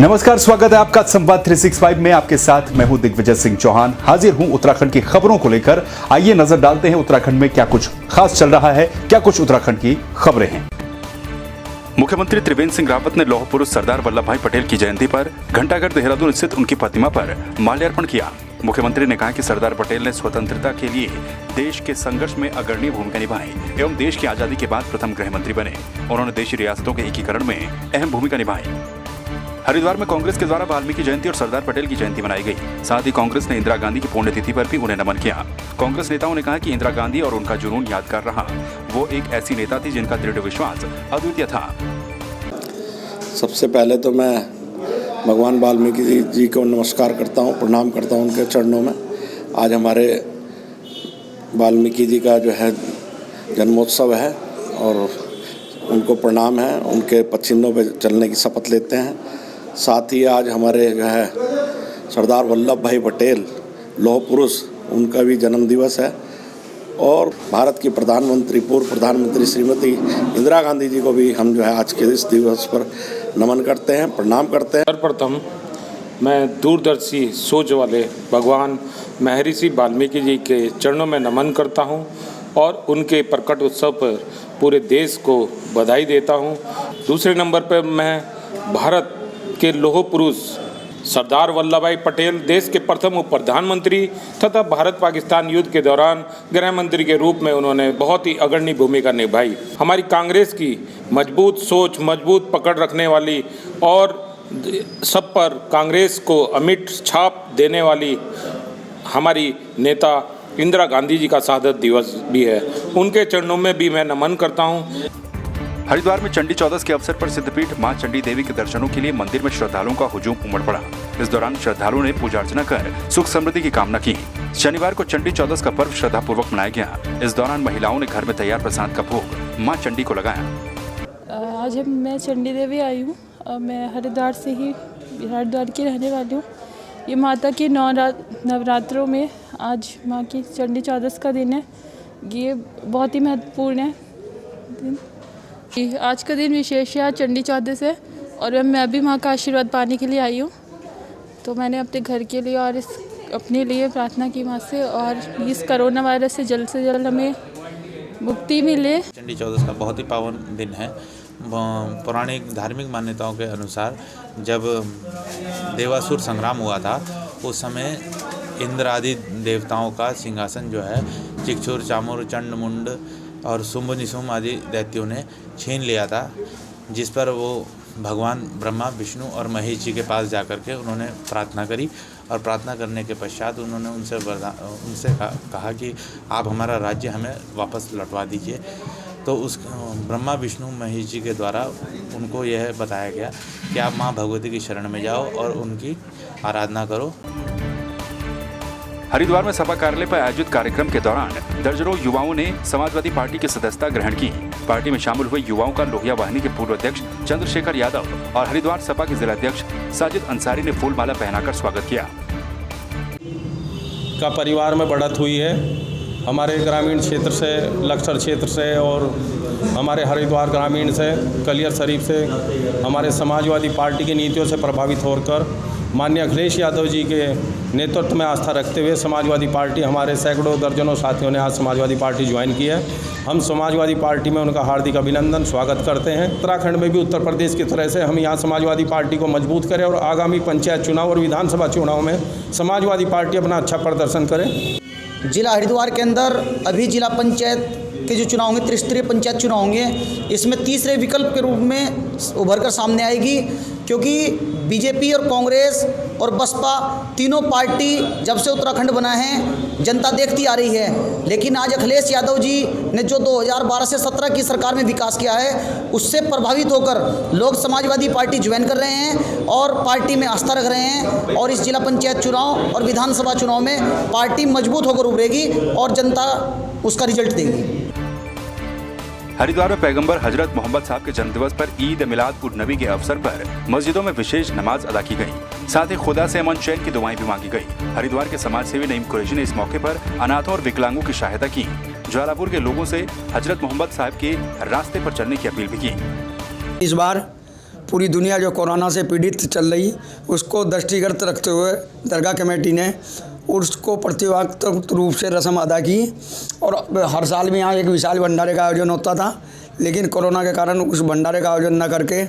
नमस्कार, स्वागत है आपका संवाद 365 में। आपके साथ मैं हूं दिग्विजय सिंह चौहान। हाजिर हूं उत्तराखंड की खबरों को लेकर। आइए नजर डालते हैं उत्तराखंड में क्या कुछ खास चल रहा है, क्या कुछ उत्तराखंड की खबरें हैं। मुख्यमंत्री त्रिवेंद्र सिंह रावत ने लौह पुरुष सरदार वल्लभ भाई पटेल की जयंती पर घंटाघर देहरादून स्थित उनकी प्रतिमा पर माल्यार्पण किया। मुख्यमंत्री ने कहा कि सरदार पटेल ने स्वतंत्रता के लिए देश के संघर्ष में अग्रणी भूमिका निभाई एवं देश की आजादी के बाद प्रथम गृह मंत्री बने। उन्होंने देशी रियासतों के एकीकरण में अहम भूमिका निभाई। हरिद्वार में कांग्रेस के द्वारा वाल्मीकि जयंती और सरदार पटेल की जयंती मनाई गई। साथ ही कांग्रेस ने इंदिरा गांधी की पुण्यतिथि पर भी उन्हें नमन किया। कांग्रेस नेताओं ने कहा कि इंदिरा गांधी और उनका जुनून यादगार रहा। वो एक ऐसी नेता थी जिनका दृढ़ विश्वास अद्वितीय था। सबसे पहले तो मैं भगवान वाल्मीकि जी को नमस्कार करता हूँ, प्रणाम करता हूँ उनके चरणों में। आज हमारे वाल्मीकि जी का जो है जन्मोत्सव है और उनको प्रणाम है। उनके पदचिह्नों पे चलने की शपथ लेते हैं। साथ ही आज हमारे जो है सरदार वल्लभ भाई पटेल लौह पुरुष, उनका भी जन्म दिवस है। और भारत की प्रधानमंत्री, पूर्व प्रधानमंत्री श्रीमती इंदिरा गांधी जी को भी हम जो है आज के इस दिवस पर नमन करते हैं, प्रणाम करते हैं। सर्वप्रथम मैं दूरदर्शी सोच वाले भगवान महर्षि वाल्मीकि जी के चरणों में नमन करता हूं और उनके प्रकट उत्सव पर पूरे देश को बधाई देता हूं। दूसरे नंबर पर मैं भारत के लौह पुरुष सरदार वल्लभ भाई पटेल, देश के प्रथम उप प्रधानमंत्री तथा भारत पाकिस्तान युद्ध के दौरान गृह मंत्री के रूप में उन्होंने बहुत ही अग्रणी भूमिका निभाई। हमारी कांग्रेस की मजबूत सोच, मजबूत पकड़ रखने वाली और सब पर कांग्रेस को अमिट छाप देने वाली हमारी नेता इंदिरा गांधी जी का शहादत दिवस भी है। उनके चरणों में भी मैं नमन करता हूँ। हरिद्वार में चंडी चौदस के अवसर पर सिद्धपीठ मां चंडी देवी के दर्शनों के लिए मंदिर में श्रद्धालुओं का हुजूम उमड़ पड़ा। इस दौरान श्रद्धालुओं ने पूजा अर्चना कर सुख समृद्धि की कामना की। शनिवार को चंडी चौदस का पर्व श्रद्धापूर्वक मनाया गया। इस दौरान महिलाओं ने घर में तैयार प्रसाद का भोग मां चंडी को लगाया। आज मैं चंडी देवी आई हूँ। मैं हरिद्वार से ही, हरिद्वार की रहने वाली हूँ। ये माता के नवरात्रों में आज माँ की चंडी चौदस का दिन है। ये बहुत ही महत्वपूर्ण है दिन। आज का दिन विशेष है, चंडी चौदस है और मैं भी माँ का आशीर्वाद पाने के लिए आई हूँ। तो मैंने अपने घर के लिए और अपने लिए प्रार्थना की माँ से, और इस कोरोना वायरस से जल्द हमें मुक्ति मिले। चंडी चौदस का बहुत ही पावन दिन है। पौराणिक धार्मिक मान्यताओं के अनुसार जब देवासुर संग्राम हुआ था, उस समय इंद्र आदि देवताओं का सिंहासन जो है चिकचुर, चामुर, चंड, मुंड और शुंभ निशुंभ आदि दैत्यों ने छीन लिया था, जिस पर वो भगवान ब्रह्मा, विष्णु और महेश जी के पास जाकर के उन्होंने प्रार्थना करी। और प्रार्थना करने के पश्चात उन्होंने उनसे कहा कि आप हमारा राज्य हमें वापस लौटवा दीजिए। तो उस ब्रह्मा, विष्णु, महेश जी के द्वारा उनको यह बताया गया कि आप माँ भगवती की शरण में जाओ और उनकी आराधना करो। हरिद्वार में सपा कार्यालय पर आयोजित कार्यक्रम के दौरान दर्जनों युवाओं ने समाजवादी पार्टी की सदस्यता ग्रहण की। पार्टी में शामिल हुए युवाओं का लोहिया वाहिनी के पूर्व अध्यक्ष चंद्रशेखर यादव और हरिद्वार सपा के जिलाध्यक्ष साजिद अंसारी ने फूलमाला पहनाकर स्वागत किया। का परिवार में बढ़त हुई है। हमारे ग्रामीण क्षेत्र से, लक्सर क्षेत्र से और हमारे हरिद्वार ग्रामीण से, कलियर शरीफ से हमारे समाजवादी पार्टी की नीतियों से प्रभावित होकर माननीय अखिलेश यादव जी के नेतृत्व में आस्था रखते हुए समाजवादी पार्टी, हमारे सैकड़ों दर्जनों साथियों ने आज समाजवादी पार्टी ज्वाइन की है। हम समाजवादी पार्टी में उनका हार्दिक अभिनंदन, स्वागत करते हैं। उत्तराखंड में भी उत्तर प्रदेश की तरह से हम यहाँ समाजवादी पार्टी को मजबूत करें और आगामी पंचायत चुनाव और विधानसभा चुनाव में समाजवादी पार्टी अपना अच्छा प्रदर्शन करे। जिला हरिद्वार के अंदर अभी जिला पंचायत के जो चुनाव होंगे, त्रिस्तरीय पंचायत चुनाव होंगे, इसमें तीसरे विकल्प के रूप में उभर कर सामने आएगी, क्योंकि बीजेपी और कांग्रेस और बसपा तीनों पार्टी जब से उत्तराखंड बना है जनता देखती आ रही है। लेकिन आज अखिलेश यादव जी ने जो 2012 से 17 की सरकार में विकास किया है, उससे प्रभावित होकर लोग समाजवादी पार्टी ज्वाइन कर रहे हैं और पार्टी में आस्था रख रहे हैं। और इस जिला पंचायत चुनाव और विधानसभा चुनाव में पार्टी मजबूत होकर उभरेगी और जनता उसका रिजल्ट देगी। हरिद्वार में पैगंबर हजरत मोहम्मद साहब के जन्मदिवस पर ईद मिलाद उन नबी के अवसर पर मस्जिदों में विशेष नमाज अदा की गई। साथ ही खुदा से अमन चैन की दुआएं भी मांगी गई। हरिद्वार के समाज सेवी नईम कुरैशी ने इस मौके पर अनाथों और विकलांगों की सहायता की। ज्वालापुर के लोगों से हजरत मोहम्मद साहब के रास्ते पर चलने की अपील भी की। इस बार पूरी दुनिया जो कोरोना से पीड़ित चल रही, उसको दृष्टिगत रखते हुए दरगाह कमेटी ने उसको प्रतिवात्मक रूप से रस्म अदा की। और हर साल में यहाँ एक विशाल भंडारे का आयोजन होता था, लेकिन कोरोना के कारण उस भंडारे का आयोजन न करके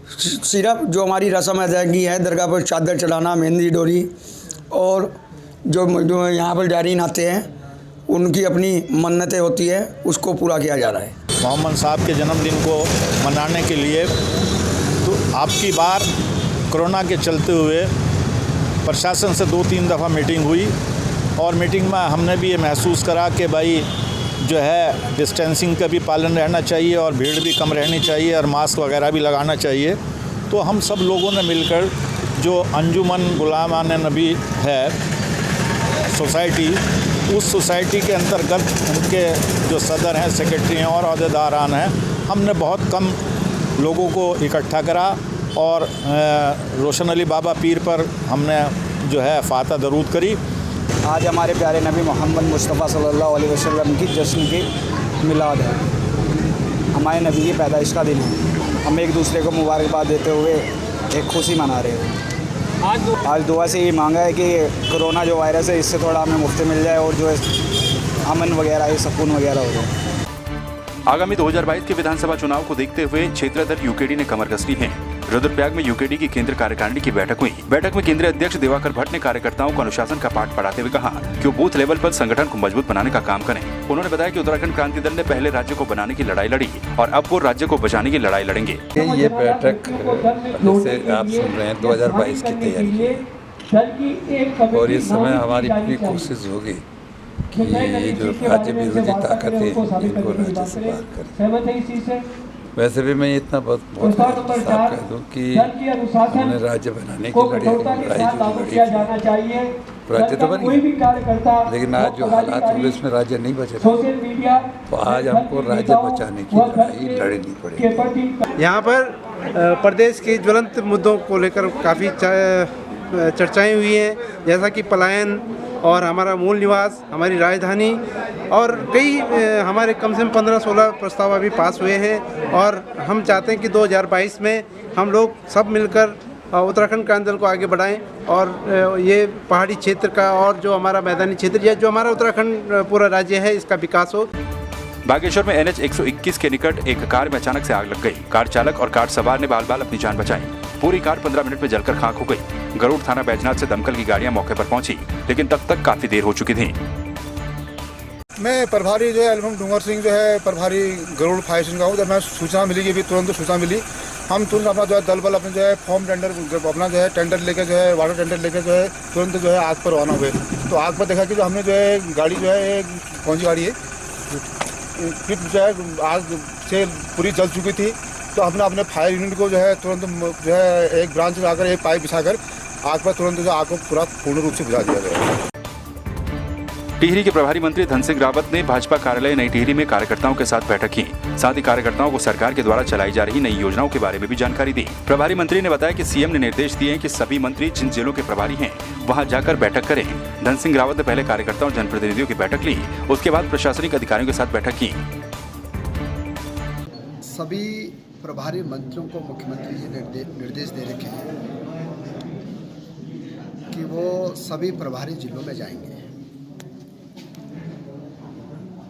सिर्फ जो हमारी रस्म अदायगी है, दरगाह पर चादर चढ़ाना, मेहंदी डोरी, और जो यहाँ पर जारीन आते हैं उनकी अपनी मन्नतें होती है, उसको पूरा किया जा रहा है। मोहम्मद साहब के जन्मदिन को मनाने के लिए तो आपकी बार कोरोना के चलते हुए प्रशासन से 2-3 दफ़ा मीटिंग हुई, और मीटिंग में हमने भी ये महसूस करा कि भाई जो है डिस्टेंसिंग का भी पालन रहना चाहिए और भीड़ भी कम रहनी चाहिए और मास्क वगैरह भी लगाना चाहिए। तो हम सब लोगों ने मिलकर जो अंजुमन गुलामान नबी है सोसाइटी, उस सोसाइटी के अंतर्गत उनके जो सदर हैं, सेक्रेटरी हैं और अहदेदारान हैं, हमने बहुत कम लोगों को इकट्ठा करा और रोशन अली बाबा पीर पर हमने जो है फातह दरूद करी। आज हमारे प्यारे नबी मोहम्मद मुस्तफ़ा सल्लल्लाहु अलैहि वसल्लम की जश्न की मिलाद है, हमारे नबी की पैदाइश का दिन है। हम एक दूसरे को मुबारकबाद देते हुए एक खुशी मना रहे हैं। आज दुआ से ये मांगा है कि कोरोना जो वायरस है इससे थोड़ा हमें मुफ्त मिल जाए और जो है अमन वगैरह, सुकून वगैरह हो जाए। आगामी 2022 के विधानसभा चुनाव को देखते हुए क्षेत्राध्यक्ष यूकेडी ने कमर कस ली है। रुद्रप्रयाग में यूकेडी की केंद्र कार्यकारिणी की बैठक हुई। बैठक में केंद्रीय अध्यक्ष दिवाकर भट्ट ने कार्यकर्ताओं को अनुशासन का पाठ पढ़ाते हुए कहा कि वो बूथ लेवल पर संगठन को मजबूत बनाने का काम करें। उन्होंने बताया कि उत्तराखंड क्रांति दल ने पहले राज्य को बनाने की लड़ाई लड़ी और अब वो राज्य को बचाने की लड़ाई लड़ेंगे। ये बैठक जैसे आप सुन रहे हैं 2022 की तैयारी, और इस समय हमारी पूरी कोशिश होगी कि ये जो राज्य विरोधी ताकत है इनको राज्य से बाहर करें। वैसे भी मैं इतना बहुत साफ कह दूँ कि हमने राज्य बनाने की लड़ाई लड़ी, राज्य तो बन गया, लेकिन आज जो हालात हुए इसमें राज्य नहीं बचे, तो आज हमको राज्य बचाने की लड़ाई लड़नी पड़ेगी। यहाँ पर प्रदेश के ज्वलंत मुद्दों को लेकर काफ़ी चर्चाएं हुई हैं, जैसा कि पलायन और हमारा मूल निवास, हमारी राजधानी, और कई हमारे कम से कम 15-16 प्रस्ताव अभी पास हुए हैं। और हम चाहते हैं कि 2022 में हम लोग सब मिलकर उत्तराखंड क्रांति दल को आगे बढ़ाएं और ये पहाड़ी क्षेत्र का और जो हमारा मैदानी क्षेत्र या जो हमारा उत्तराखंड पूरा राज्य है इसका विकास हो। बागेश्वर में NH 121 के निकट एक कार में अचानक से आग लग गई। कार चालक और कार सवार ने बाल-बाल अपनी जान बचाई। पूरी कार 15 मिनट में जलकर खाक हो गई। गरुड़ थाना बैजनाथ से दमकल की गाड़ियां मौके पर पहुंची, लेकिन तब तक काफी देर हो चुकी थी। मैं प्रभारी जो है अलमम डूंगर सिंह जो है प्रभारी गरुड़ फायर स्टेशन का हूँ। जब मैं सूचना मिली कि तुरंत सूचना मिली, हम तुरंत अपना जो है दल बल अपने जो है फॉर्म टेंडर अपना जो है टेंडर लेकर जो है वाटर टेंडर लेकर जो है तुरंत जो है आग पर रवाना हुए। तो आग पर देखा कि जो हमने जो है गाड़ी जो है कौन सी गाड़ी है फिर जो है आग से पूरी जल चुकी थी। तो हमने अपने फायर यूनिट को जो है तुरंत जो है एक ब्रांच में आकर एक पाइप बिछाकर आग पर तुरंत जो आग को पूरा पूर्ण रूप से बुझा दिया गया। टिहरी के प्रभारी मंत्री धन सिंह रावत ने भाजपा कार्यालय नई टिहरी में कार्यकर्ताओं के साथ बैठक की। साथ ही कार्यकर्ताओं को सरकार के द्वारा चलाई जा रही नई योजनाओं के बारे में भी जानकारी दी। प्रभारी मंत्री ने बताया कि सीएम ने निर्देश दिए हैं कि सभी मंत्री जिन जिलों के प्रभारी हैं वहां जाकर बैठक करें। धन सिंह रावत ने पहले कार्यकर्ताओं जनप्रतिनिधियों की बैठक ली, उसके बाद प्रशासनिक अधिकारियों के साथ बैठक की। सभी प्रभारी मंत्रियों को मुख्यमंत्री जी निर्देश दे रखे हैं कि वो सभी प्रभारी जिलों में जाएंगे,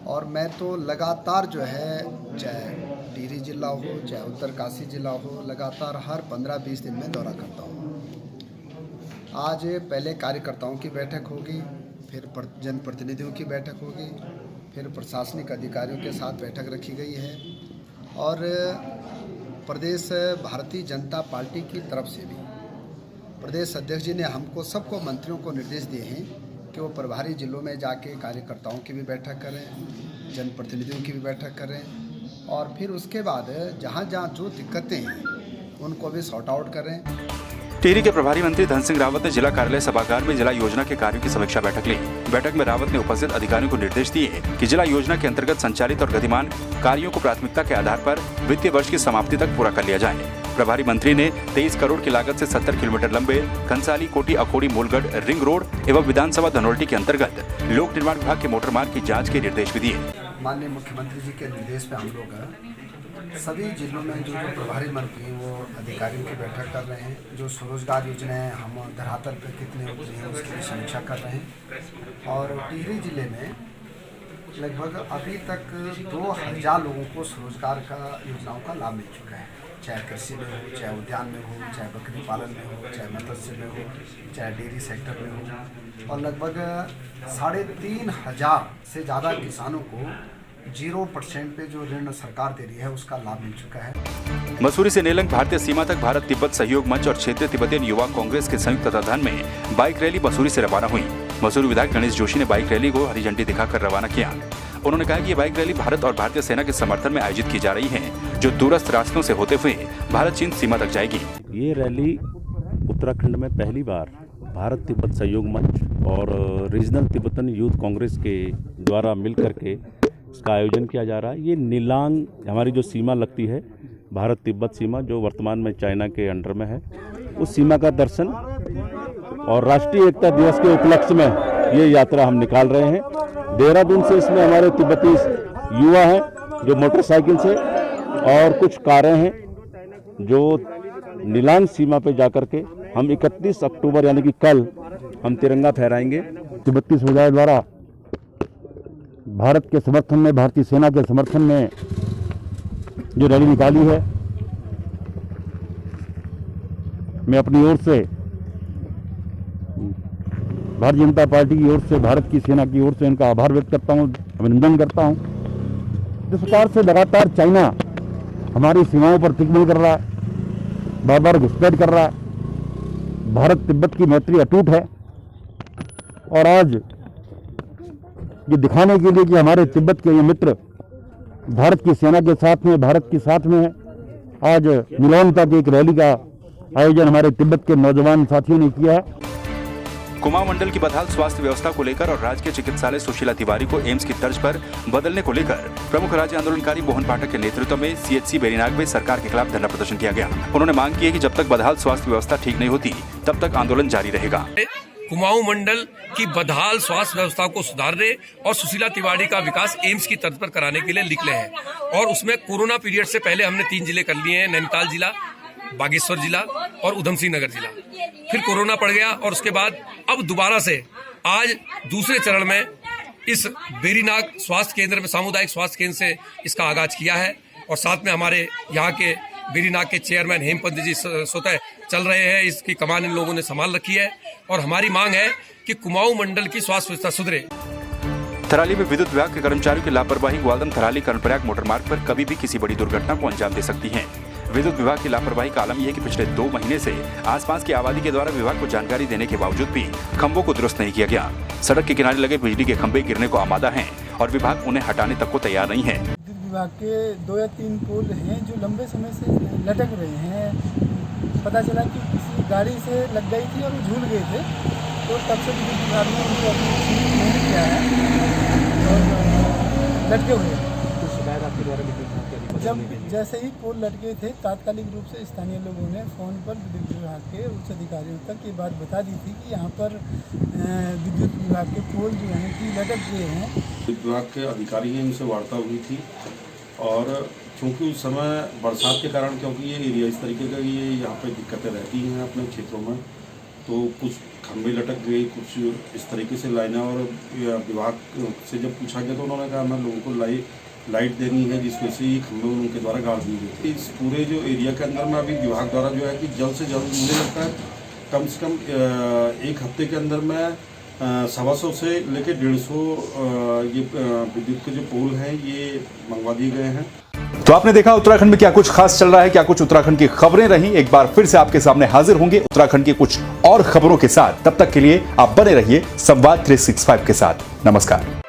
और मैं तो लगातार जो है चाहे टिहरी जिला हो चाहे उत्तरकाशी जिला हो, लगातार हर 15-20 दिन में दौरा करता हूँ। आज पहले कार्यकर्ताओं की बैठक होगी, फिर जनप्रतिनिधियों की बैठक होगी, फिर प्रशासनिक अधिकारियों के साथ बैठक रखी गई है, और प्रदेश भारतीय जनता पार्टी की तरफ से भी प्रदेश अध्यक्ष जी ने हमको सबको मंत्रियों को निर्देश दिए हैं कि वो प्रभारी जिलों में जाके कार्यकर्ताओं की भी बैठक करें, जनप्रतिनिधियों की भी बैठक करें, और फिर उसके बाद जहाँ जहाँ जो दिक्कतें हैं उनको भी सॉर्ट आउट करें। टिहरी के प्रभारी मंत्री धन सिंह रावत ने जिला कार्यालय सभागार में जिला योजना के कार्यों की समीक्षा बैठक ली। बैठक में रावत ने उपस्थित अधिकारियों को निर्देश दिए कि जिला योजना के अंतर्गत संचालित और गतिमान कार्यों को प्राथमिकता के आधार पर वित्तीय वर्ष की समाप्ति तक पूरा कर लिया जाए। प्रभारी मंत्री ने 23 करोड़ की लागत से 70 किलोमीटर लंबे खंसाली कोटी अकोड़ी मूलगढ़ रिंग रोड एवं विधानसभा धनोल्टी के अंतर्गत लोक निर्माण विभाग के मोटर मार्ग की जाँच के निर्देश भी दिए। माननीय मुख्यमंत्री जी के निर्देश पे हम लोग सभी जिलों में जो प्रभारी मंत्री हैं वो अधिकारियों की बैठक कर रहे हैं। जो स्वरोजगार योजनाएं हम धरातल पर कितने उतरी हैं उसकी भी समीक्षा कर रहे हैं। और टिहरी जिले में लगभग अभी तक 2000 लोगों को स्वरोजगार का योजनाओं का लाभ मिल चुका है, चाहे कृषि में हो, चाहे उद्यान में हो, चाहे बकरी पालन में हो, चाहे मत्स्य में हो, चाहे डेयरी सेक्टर में हो। और लगभग 3500 से ज़्यादा किसानों को 0% पे जो ऋण सरकार दे रही है उसका लाभ मिल चुका है। मसूरी से नेलंग भारतीय सीमा तक भारत तिब्बत सहयोग मंच और क्षेत्रीय तिब्बतियन युवा कांग्रेस के संयुक्त तत्वाधान में बाइक रैली मसूरी से रवाना हुई। मसूरी विधायक गणेश जोशी ने बाइक रैली को हरी झंडी दिखाकर रवाना किया। उन्होंने कहा कि ये बाइक रैली भारत और भारतीय सेना के समर्थन में आयोजित की जा रही है, जो दूरस्थ रास्तों से होते हुए भारत चीन सीमा तक जाएगी। ये रैली उत्तराखंड में पहली बार भारत तिब्बत सहयोग मंच और रीजनल तिब्बतन यूथ कांग्रेस के द्वारा मिलकर के इसका आयोजन किया जा रहा है। ये नीलांग हमारी जो सीमा लगती है, भारत तिब्बत सीमा, जो वर्तमान में चाइना के अंडर में है, उस सीमा का दर्शन और राष्ट्रीय एकता दिवस के उपलक्ष्य में ये यात्रा हम निकाल रहे हैं। देहरादून से इसमें हमारे तिब्बती युवा हैं जो मोटरसाइकिल से, और कुछ कारें हैं जो नीलांग सीमा पे जाकर के हम 31 अक्टूबर यानी कि कल हम तिरंगा फहराएंगे। तिब्बती समुदाय द्वारा भारत के समर्थन में, भारतीय सेना के समर्थन में जो रैली निकाली है, मैं अपनी ओर से, भारतीय जनता पार्टी की ओर से, भारत की सेना की ओर से इनका आभार व्यक्त करता हूं, अभिनंदन करता हूं। जिस प्रकार से लगातार चाइना हमारी सीमाओं पर तिगमल कर रहा है, बार बार घुसपैठ कर रहा है, भारत तिब्बत की मैत्री अटूट है। और आज ये दिखाने के लिए कि हमारे तिब्बत के ये मित्र भारत की सेना के साथ में, भारत के साथ में है, आज मिलौनता की एक रैली का आयोजन हमारे तिब्बत के नौजवान साथियों ने किया है। कुमाऊं मंडल की बदहाल स्वास्थ्य व्यवस्था को लेकर और राजकीय चिकित्सालय सुशीला तिवारी को एम्स की तर्ज पर बदलने को लेकर प्रमुख राज्य आंदोलनकारी मोहन पाठक के नेतृत्व में सीएचसी बेरीनाग में सरकार के खिलाफ धरना प्रदर्शन किया गया। उन्होंने मांग की है कि जब तक बदहाल स्वास्थ्य व्यवस्था ठीक नहीं होती तब तक आंदोलन जारी रहेगा। कुमाऊं मंडल की बदहाल स्वास्थ्य व्यवस्था को सुधारने और सुशीला तिवारी का विकास एम्स की तर्ज पर कराने के लिए निकले हैं। और उसमें कोरोना पीरियड से पहले हमने 3 जिले कर लिए हैं, नैनीताल जिला, बागेश्वर जिला और उधम सिंह नगर जिला। फिर कोरोना पड़ गया और उसके बाद अब दोबारा से आज दूसरे चरण में इस बेरीनाग स्वास्थ्य केंद्र में, सामुदायिक स्वास्थ्य केंद्र से इसका आगाज किया है। और साथ में हमारे यहाँ के बेरीनाग के चेयरमैन हेमपंत जी स्वतः चल रहे हैं, इसकी कमान इन लोगों ने संभाल रखी है। और हमारी मांग है कि कुमाऊं मंडल की स्वास्थ्य व्यवस्था सुधरे। थराली में विद्युत विभाग के कर्मचारियों की लापरवाही ग्वालदम थराली कर्णप्रयाग मोटर मार्ग पर कभी भी किसी बड़ी दुर्घटना को अंजाम दे सकती है। विद्युत विभाग की लापरवाही का आलम यह है कि पिछले 2 महीने से आसपास की आबादी के द्वारा विभाग को जानकारी देने के बावजूद भी खंभों को दुरुस्त नहीं किया गया। सड़क के किनारे लगे बिजली के खंभे गिरने को आमादा हैं और विभाग उन्हें हटाने तक को तैयार नहीं है। विद्युत विभाग के 2 या 3 पोल हैं जो लंबे समय से लटक रहे हैं। पता चला कि किसी गाड़ी से लग गई थी और वो झूल गए थे, तो तब से विद्युत विभाग ने उनको अपनी नहीं किया है और लटके हुए हैं। तो शिकायत आपके द्वारा जब जैसे ही पोल लटके थे, तात्कालिक रूप से स्थानीय लोगों ने फ़ोन पर विद्युत विभाग के उच्च अधिकारियों तक ये बात बता दी थी कि यहाँ पर विद्युत विभाग के पोल जो हैं कि लटक गए हैं। विद्युत विभाग के अधिकारी हैं, उनसे वार्ता हुई थी और क्योंकि उस समय बरसात के कारण, क्योंकि ये एरिया इस तरीके का, ये यहाँ पे दिक्कतें रहती हैं अपने क्षेत्रों में, तो कुछ खंभे लटक गए, कुछ इस तरीके से लाइनें। और विभाग से जब पूछा गया तो उन्होंने कहा हमें लोगों को लाइट देनी है, जिस वजह से ये खंभे उनके द्वारा गाड़ दिए गए। इस पूरे जो एरिया के अंदर में अभी विभाग द्वारा जो है कि जल्द से जल्द, मुझे लगता है कम से कम 1 हफ्ते के अंदर में 125 से लेकर 150 ये विद्युत के जो पोल हैं ये मंगवा दिए गए हैं। तो आपने देखा उत्तराखंड में क्या कुछ खास चल रहा है, क्या कुछ उत्तराखंड की खबरें रही। एक बार फिर से आपके सामने हाजिर होंगे उत्तराखंड की कुछ और खबरों के साथ। तब तक के लिए आप बने रहिए संवाद 365 के साथ। नमस्कार।